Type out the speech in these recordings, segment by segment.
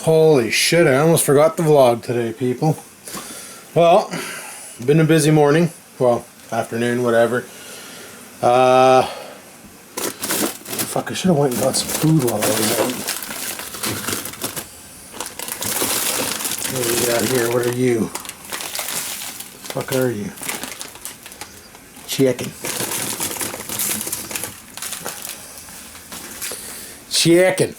Holy shit, I almost forgot the vlog today, people. Well, been a busy morning. Well, afternoon, whatever. Fuck, I should have went and got some food while I was out. What do we got here? What are you? The fuck are you? Chicken. Chicken.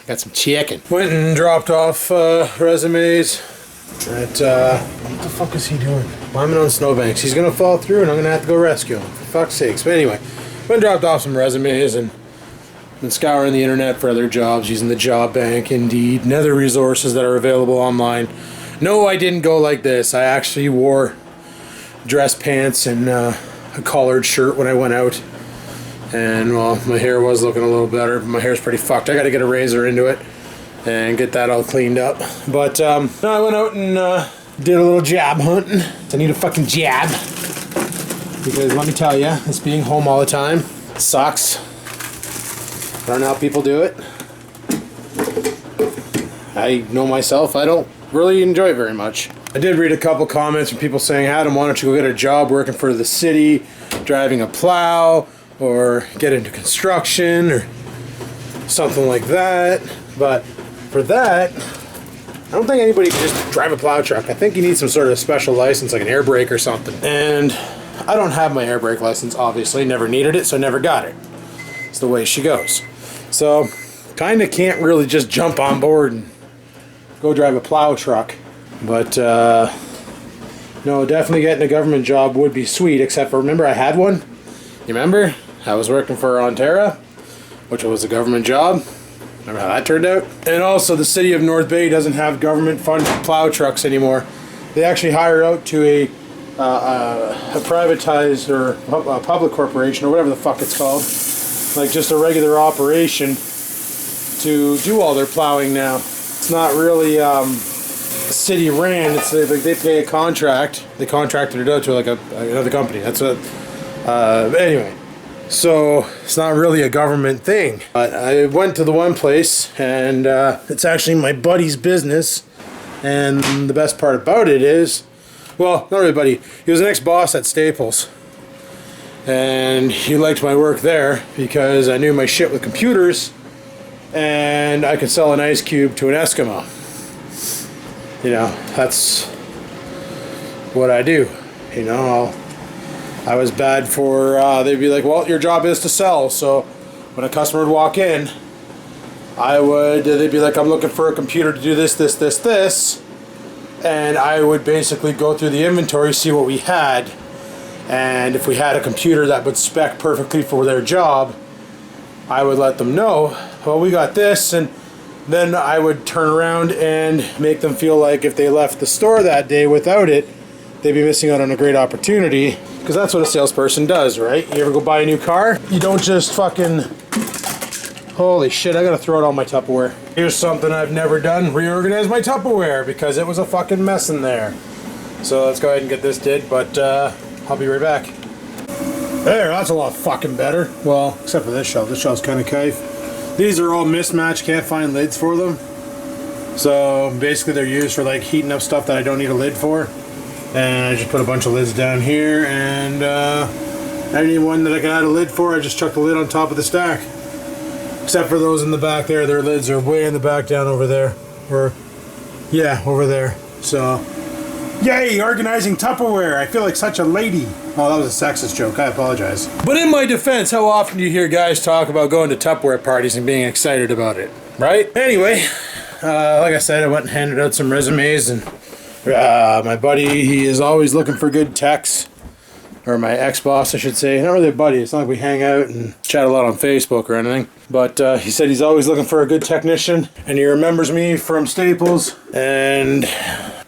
Got some chicken. Went and dropped off resumes at, what the fuck is he doing? Climbing on snowbanks. He's gonna fall through and I'm gonna have to go rescue him. For fuck's sakes. But anyway, went and dropped off some resumes and been scouring the internet for other jobs, using the job bank, Indeed, and other resources that are available online. No, I didn't go like this. I actually wore dress pants and a collared shirt when I went out. And well, my hair was looking a little better, but my hair's pretty fucked. I gotta get a razor into it and get that all cleaned up. But no, I went out and did a little job hunting. I need a fucking job. Because let me tell you, this being home all the time sucks. I don't know how people do it. I know myself, I don't really enjoy it very much. I did read a couple comments from people saying, Adam, why don't you go get a job working for the city, driving a plow, or get into construction or something like that. But for that, I don't think anybody can just drive a plow truck. I think you need some sort of special license, like an air brake or something. And I don't have my air brake license, obviously. Never needed it, so I never got it. It's the way she goes. So, kind of can't really just jump on board and go drive a plow truck. But, no, definitely getting a government job would be sweet, except for, remember I had one? You remember? I was working for Ontario, which was a government job. Remember how that turned out? And also, the city of North Bay doesn't have government-funded plow trucks anymore. They actually hire out to a privatized or a public corporation or whatever the fuck it's called, like just a regular operation, to do all their plowing now. It's not really city ran. It's like they pay a contract. They contracted it out to like another company. That's what. Anyway, so it's not really a government thing. But I went to the one place, and it's actually my buddy's business. And the best part about it is, well, not really buddy. He was an ex-boss at Staples, and he liked my work there because I knew my shit with computers, and I could sell an ice cube to an Eskimo. You know, that's what I do. You know, I was bad for, they'd be like, well, your job is to sell. So when a customer would walk in, they'd be like, I'm looking for a computer to do this, this, this, this. And I would basically go through the inventory, see what we had. And if we had a computer that would spec perfectly for their job, I would let them know, well, we got this. And then I would turn around and make them feel like if they left the store that day without it, they'd be missing out on a great opportunity. Because that's what a salesperson does, right? You ever go buy a new car? You don't just fucking... Holy shit, I gotta throw out all my Tupperware. Here's something I've never done. Reorganize my Tupperware because it was a fucking mess in there. So let's go ahead and get this did, but I'll be right back. There, that's a lot fucking better. Well, except for this shelf. This shelf's kind of kaif. These are all mismatched, can't find lids for them. So basically they're used for like heating up stuff that I don't need a lid for. And I just put a bunch of lids down here, and any one that I can add a lid for, I just chuck the lid on top of the stack. Except for those in the back there, their lids are way in the back down over there. Or, yeah, over there. So, yay, organizing Tupperware. I feel like such a lady. Oh, that was a sexist joke. I apologize. But in my defense, how often do you hear guys talk about going to Tupperware parties and being excited about it? Right? Anyway, like I said, I went and handed out some resumes, and my buddy, he is always looking for good techs, or my ex-boss, I should say. Not really a buddy, it's not like we hang out and chat a lot on Facebook or anything. But he said he's always looking for a good technician, and he remembers me from Staples, and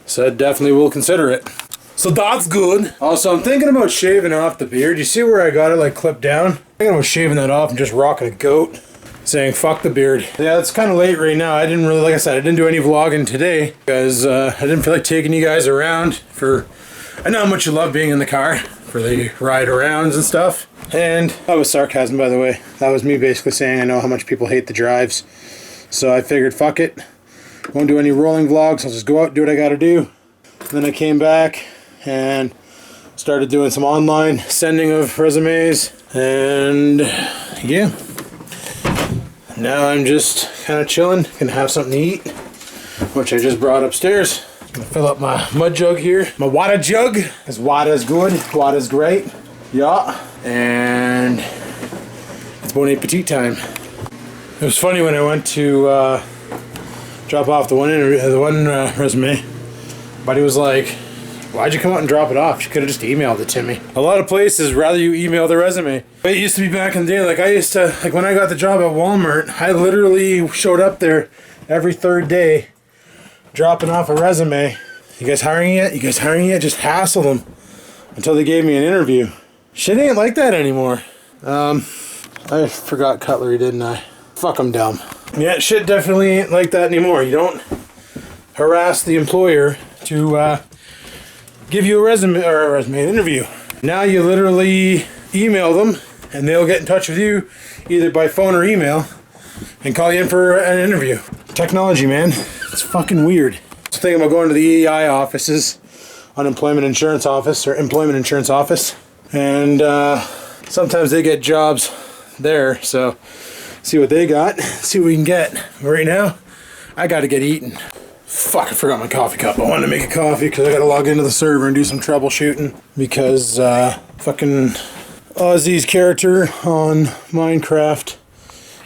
said definitely will consider it. So that's good. Also, I'm thinking about shaving off the beard. You see where I got it like clipped down? I'm thinking about shaving that off and just rocking a goat. Saying fuck the beard. Yeah, it's kind of late right now. I didn't really, like I said, I didn't do any vlogging today because I didn't feel like taking you guys around for, I know how much you love being in the car for the ride arounds and stuff. And that was sarcasm, by the way. That was me basically saying I know how much people hate the drives. So I figured fuck it. Won't do any rolling vlogs. I'll just go out and do what I gotta do. And then I came back and started doing some online sending of resumes. And yeah. Now I'm just kind of chilling. Gonna have something to eat, which I just brought upstairs. Gonna fill up my mud jug here. My water jug. Because water's good. Water's great. Yeah. And it's bon appetit time. It was funny when I went to drop off the one resume. Buddy was like, "Why'd you come out and drop it off? You could have just emailed it to me." A lot of places rather you email the resume. It used to be back in the day. Like I used to, like when I got the job at Walmart, I literally showed up there every third day, dropping off a resume. "You guys hiring yet? You guys hiring yet?" Just hassle them until they gave me an interview. Shit ain't like that anymore. I forgot cutlery, didn't I? Fuck, I'm dumb. Yeah, shit definitely ain't like that anymore. You don't harass the employer to give you a resume or an interview. Now you literally email them and they'll get in touch with you either by phone or email and call you in for an interview. Technology, man. It's fucking weird. I was thinking about going to the EI offices, unemployment insurance office or employment insurance office, and sometimes they get jobs there, so see what they got, see what we can get. Right now, I gotta get eating. Fuck, I forgot my coffee cup. I wanted to make a coffee because I gotta log into the server and do some troubleshooting because fucking Ozzy's character on Minecraft,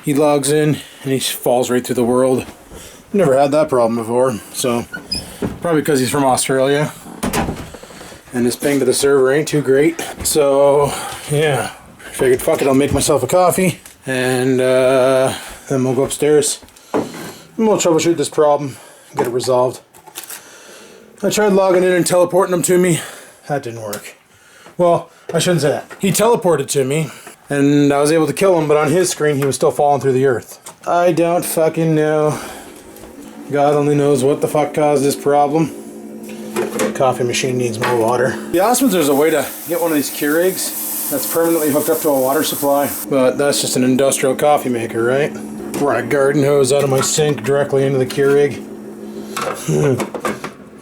he logs in and he falls right through the world. Never had that problem before, so probably because he's from Australia and his ping to the server ain't too great. So yeah, figured fuck it, I'll make myself a coffee and then we'll go upstairs and we'll troubleshoot this problem, get it resolved. I tried logging in and teleporting him to me. That didn't work. Well, I shouldn't say that. He teleported to me and I was able to kill him, but on his screen he was still falling through the earth. I don't fucking know. God only knows what the fuck caused this problem. The coffee machine needs more water. The awesome is there's a way to get one of these Keurigs that's permanently hooked up to a water supply, but that's just an industrial coffee maker, right? Run a garden hose out of my sink directly into the Keurig.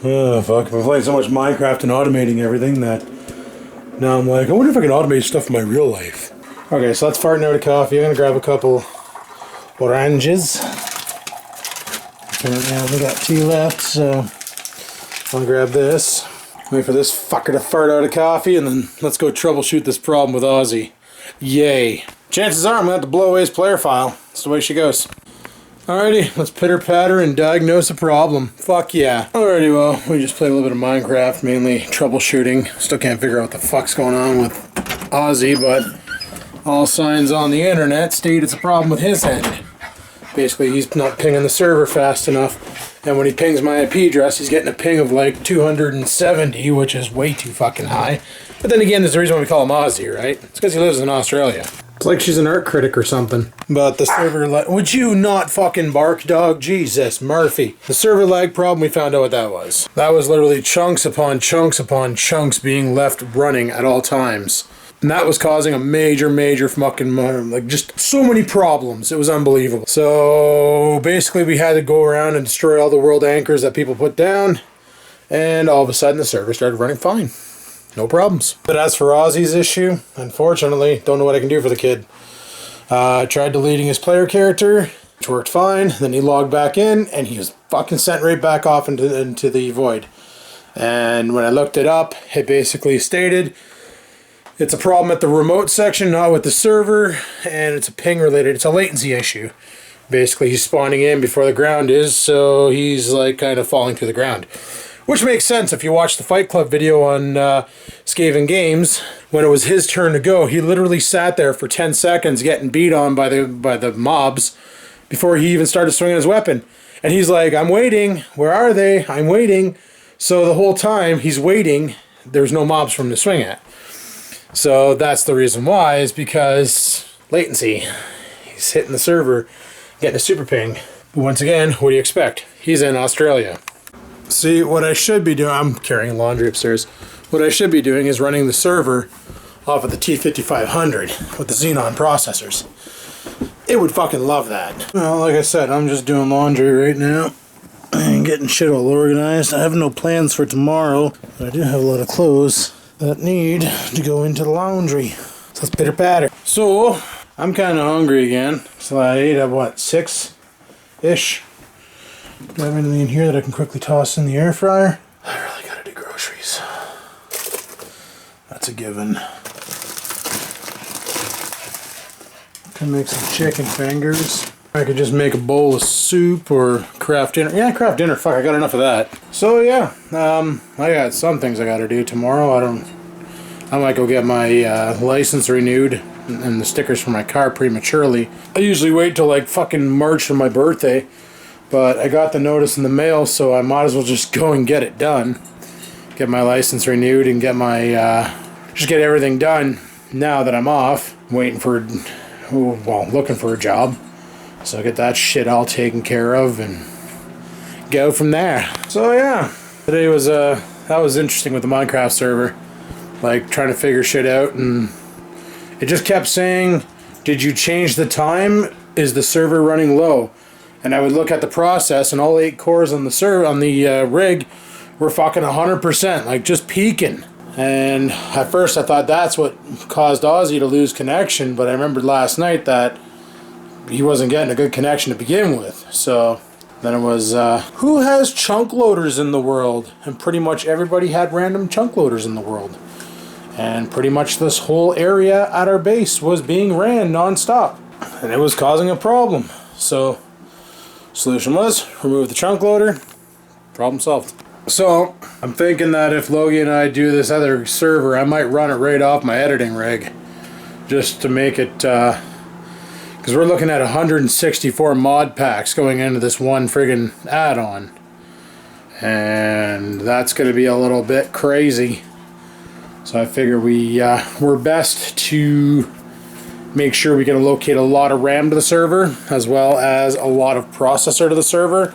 Oh fuck, I've been playing so much Minecraft and automating everything that now I'm like, I wonder if I can automate stuff in my real life. Okay, so that's farting out of coffee. I'm gonna grab a couple oranges. Currently I only got 2 left, so I'll grab this. Wait for this fucker to fart out of coffee, and then let's go troubleshoot this problem with Ozzy. Yay. Chances are I'm gonna have to blow away his player file. That's the way she goes. Alrighty, let's pitter patter and diagnose a problem. Fuck yeah. Alrighty, well, we just played a little bit of Minecraft, mainly troubleshooting. Still can't figure out what the fuck's going on with Ozzy, but all signs on the internet state it's a problem with his end. Basically, he's not pinging the server fast enough, and when he pings my IP address, he's getting a ping of like 270, which is way too fucking high. But then again, there's the reason why we call him Ozzy, right? It's because he lives in Australia. It's like she's an art critic or something. But the server lag... Would you not fucking bark, dog? Jesus, Murphy. The server lag problem, we found out what that was. That was literally chunks upon chunks being left running at all times. And that was causing a major fucking, like, just so many problems. It was unbelievable. So, basically, we had to go around and destroy all the world anchors that people put down. And all of a sudden, the server started running fine. No problems. But as for Ozzy's issue, unfortunately, don't know what I can do for the kid. I tried deleting his player character, which worked fine. Then he logged back in, and he was fucking sent right back off into the void. And when I looked it up, it basically stated... It's a problem at the remote section, not with the server, and it's a ping related. It's a latency issue. Basically, he's spawning in before the ground is, so he's like kind of falling to the ground. Which makes sense if you watch the Fight Club video on Skaven Games. When it was his turn to go, he literally sat there for 10 seconds getting beat on by the mobs before he even started swinging his weapon. And he's like, I'm waiting. Where are they? I'm waiting. So the whole time he's waiting, there's no mobs for him to swing at. So that's the reason why, is because latency. He's hitting the server, getting a super ping. But once again, what do you expect? He's in Australia. See, what I should be doing, I'm carrying laundry upstairs. What I should be doing is running the server off of the T5500 with the Xenon processors. It would fucking love that. Well, like I said, I'm just doing laundry right now. I'm getting shit all organized. I have no plans for tomorrow, but I do have a lot of clothes that need to go into the laundry. So it's pitter patter. So I'm kind of hungry again. So I ate at what, 6-ish? Do I have anything in here that I can quickly toss in the air fryer? I really gotta do groceries. That's a given. Can make some chicken fingers. I could just make a bowl of soup or craft dinner. Yeah, craft dinner. Fuck, I got enough of that. So yeah, I got some things I gotta do tomorrow. I might go get my license renewed and the stickers for my car prematurely. I usually wait till like fucking March for my birthday, but I got the notice in the mail, so I might as well just go and get it done. Get my license renewed and get my just get everything done now that I'm off. Waiting for, well, looking for a job. So get that shit all taken care of and go from there. So yeah, today was that was interesting with the Minecraft server. Like trying to figure shit out, and it just kept saying, did you change the time? Is the server running low? And I would look at the process, and all 8 cores on the rig were fucking 100%, like just peaking. And at first I thought that's what caused Ozzy to lose connection, but I remembered last night that he wasn't getting a good connection to begin with. So then it was, who has chunk loaders in the world? And pretty much everybody had random chunk loaders in the world. And pretty much this whole area at our base was being ran non-stop. And it was causing a problem. So, solution was, remove the chunk loader, problem solved. So, I'm thinking that if Logie and I do this other server, I might run it right off my editing rig. Just to make it, because we're looking at 164 mod packs going into this one friggin' add-on. And that's going to be a little bit crazy. So I figure we're best to make sure we can locate a lot of RAM to the server, as well as a lot of processor to the server.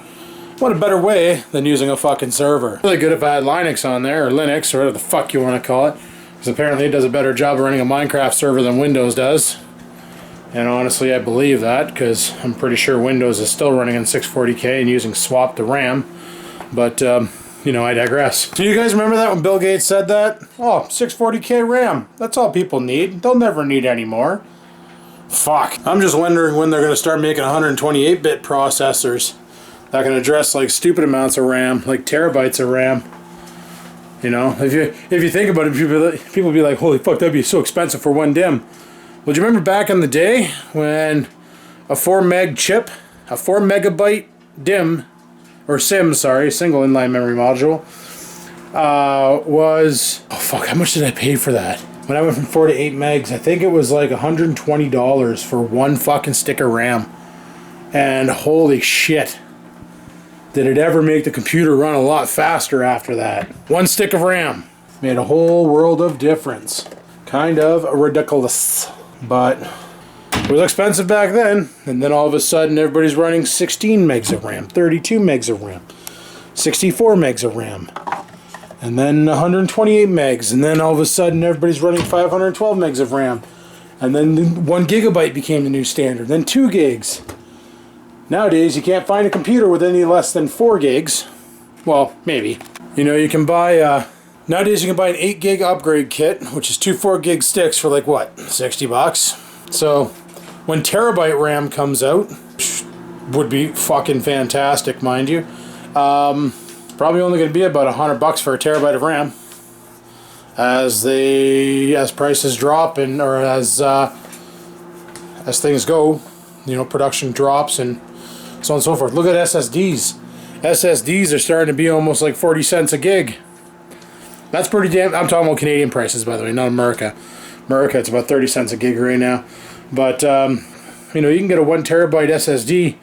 What a better way than using a fucking server. Really good if I had Linux on there, or Linux, or whatever the fuck you want to call it. Because apparently it does a better job of running a Minecraft server than Windows does. And honestly, I believe that, because I'm pretty sure Windows is still running in 640k and using swap to RAM. But, you know, I digress. Do you guys remember that when Bill Gates said that? Oh, 640k RAM. That's all people need. They'll never need any more. Fuck. I'm just wondering when they're going to start making 128-bit processors that can address like stupid amounts of RAM, like terabytes of RAM. You know, if you think about it, people be like, holy fuck, that'd be so expensive for one DIMM. Well, do you remember back in the day when a 4 meg chip, a 4 megabyte DIMM, or SIM, sorry, single inline memory module, was, oh fuck, how much did I pay for that? When I went from 4 to 8 megs, I think it was like $120 for one fucking stick of RAM. And holy shit, did it ever make the computer run a lot faster after that. One stick of RAM made a whole world of difference. Kind of ridiculous, but it was expensive back then, and then all of a sudden everybody's running 16 megs of RAM, 32 megs of RAM, 64 megs of RAM, and then 128 megs, and then all of a sudden everybody's running 512 megs of RAM, and then 1 gigabyte became the new standard, then 2 gigs. Nowadays you can't find a computer with any less than 4 gigs. Well, maybe. You know, you can buy, nowadays you can buy an 8 gig upgrade kit, which is 2 4 gig sticks for like what, 60 bucks? So when terabyte RAM comes out, which would be fucking fantastic, mind you, probably only going to be about $100 for a terabyte of RAM. As prices drop and or as things go, you know, production drops and so on and so forth. Look at SSDs. SSDs are starting to be almost like 40 cents a gig. That's pretty damn. I'm talking about Canadian prices, by the way, not America. America, it's about 30 cents a gig right now. But, you know, you can get a 1 terabyte SSD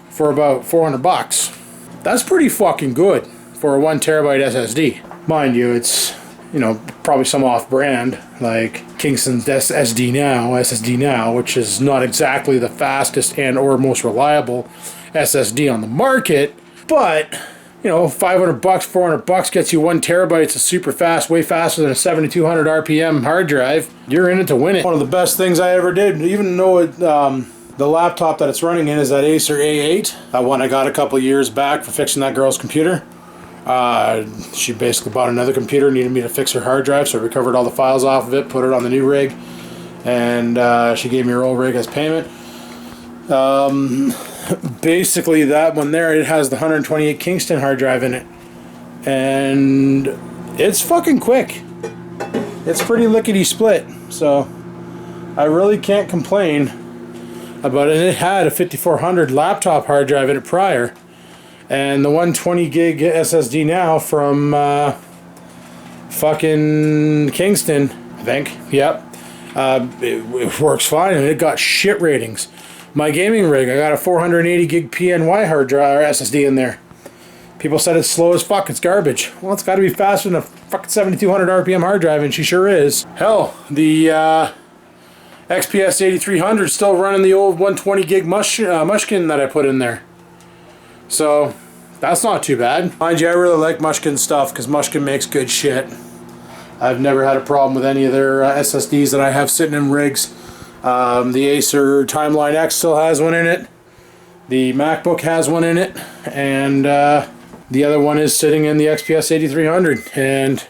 for about $400. That's pretty fucking good for a 1 terabyte SSD. Mind you, it's, you know, probably some off-brand, like Kingston's SSD now, which is not exactly the fastest and or most reliable SSD on the market, but, you know, $500, $400 gets you 1 terabyte. It's a super fast, way faster than a 7200 RPM hard drive. You're in it to win it. One of the best things I ever did, even though it, the The laptop that it's running in is that Acer A8. That one I got a couple years back for fixing that girl's computer. She basically bought another computer, needed me to fix her hard drive, so I recovered all the files off of it, put it on the new rig, and she gave me her old rig as payment. Basically that one there, it has the 128 Kingston hard drive in it, and it's fucking quick. It's pretty lickety split, so I really can't complain about it. It had a 5400 laptop hard drive in it prior, and the 120 gig SSD now from fucking Kingston, I think. Yep. It works fine, and it got shit ratings. My gaming rig, I got a 480 gig PNY hard drive or SSD in there. People said it's slow as fuck, it's garbage. Well, it's got to be faster than a fucking 7200 RPM hard drive, and she sure is. Hell, the XPS 8300 is still running the old 120 gig Mushkin that I put in there. So, that's not too bad. Mind you, I really like Mushkin stuff, because Mushkin makes good shit. I've never had a problem with any of their SSDs that I have sitting in rigs. The Acer Timeline X still has one in it. The MacBook has one in it. And the other one is sitting in the XPS 8300. And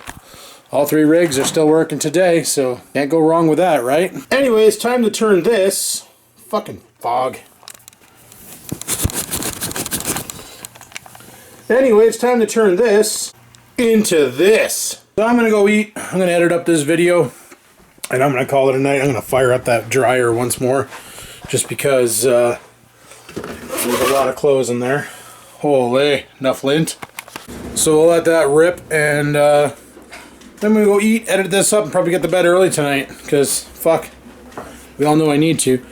all three rigs are still working today, so can't go wrong with that, right? Anyway, it's time to turn this fucking fog. Anyway, it's time to turn this into this. So I'm gonna go eat. I'm gonna edit up this video, and I'm gonna call it a night. I'm gonna fire up that dryer once more, just because there's a lot of clothes in there. Holy, enough lint. So we'll let that rip, and then we go eat, edit this up, and probably get to bed early tonight, because fuck, we all know I need to.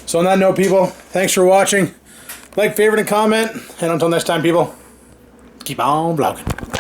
So on that note, people, thanks for watching. Like, favorite, and comment, and until next time, people, keep on vlogging.